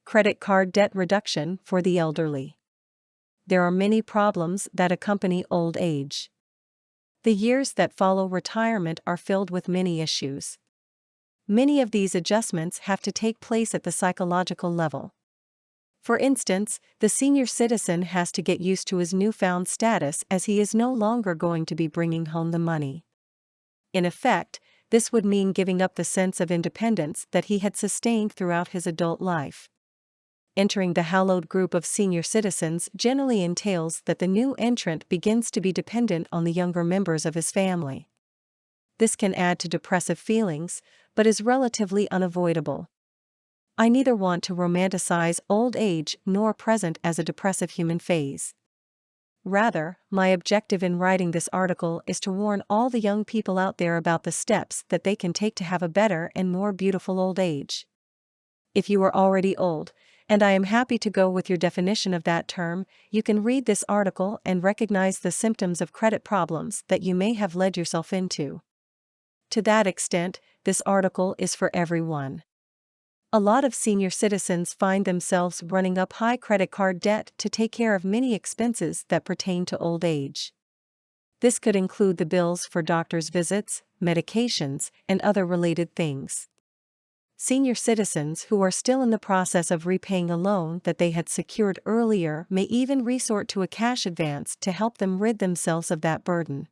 credit card debt reduction for the elderly. There are many problems that accompany old age. The years that follow retirement are filled with many issues. Many of these adjustments have to take place at the psychological level. For instance, the senior citizen has to get used to his newfound status as he is no longer going to be bringing home the money. In effect, this would mean giving up the sense of independence that he had sustained throughout his adult life. Entering the hallowed group of senior citizens generally entails that the new entrant begins to be dependent on the younger members of his family. This can add to depressive feelings, but is relatively unavoidable. I neither want to romanticize old age nor present as a depressive human phase. Rather, my objective in writing this article is to warn all the young people out there about the steps that they can take to have a better and more beautiful old age. If you are already old, and I am happy to go with your definition of that term, you can read this article and recognize the symptoms of credit problems that you may have led yourself into. To that extent, this article is for everyone. A lot of senior citizens find themselves running up high credit card debt to take care of many expenses that pertain to old age. This could include the bills for doctor's visits, medications, and other related things. Senior citizens who are still in the process of repaying a loan that they had secured earlier may even resort to a cash advance to help them rid themselves of that burden.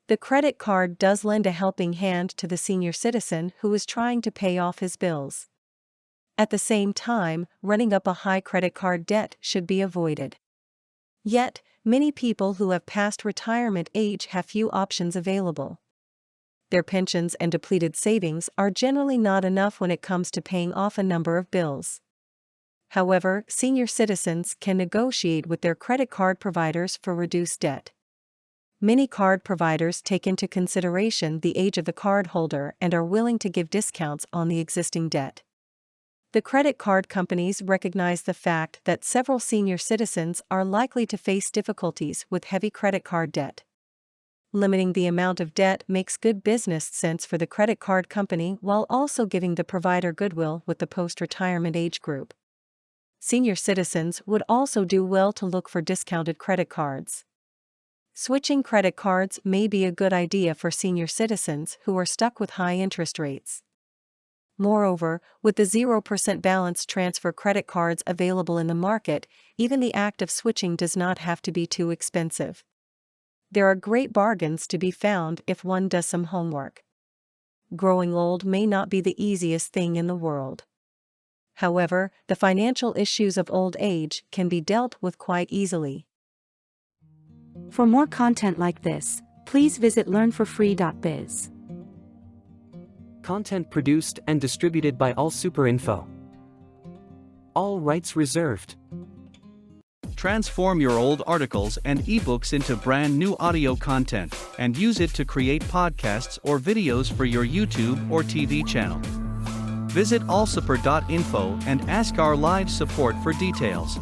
The credit card does lend a helping hand to the senior citizen who is trying to pay off his bills. At the same time, running up a high credit card debt should be avoided. Yet, many people who have passed retirement age have few options available. Their pensions and depleted savings are generally not enough when it comes to paying off a number of bills. However, senior citizens can negotiate with their credit card providers for reduced debt. Many card providers take into consideration the age of the cardholder and are willing to give discounts on the existing debt. The credit card companies recognize the fact that several senior citizens are likely to face difficulties with heavy credit card debt. Limiting the amount of debt makes good business sense for the credit card company while also giving the provider goodwill with the post-retirement age group. Senior citizens would also do well to look for discounted credit cards. Switching credit cards may be a good idea for senior citizens who are stuck with high interest rates. Moreover, with the 0% balance transfer credit cards available in the market, even the act of switching does not have to be too expensive. There are great bargains to be found if one does some homework. Growing old may not be the easiest thing in the world. However, the financial issues of old age can be dealt with quite easily. For more content like this, please visit learnforfree.biz. Content produced and distributed by AllSuperInfo. All rights reserved. Transform your old articles and ebooks into brand new audio content and use it to create podcasts or videos for your YouTube or TV channel. Visit allsuper.info and ask our live support for details.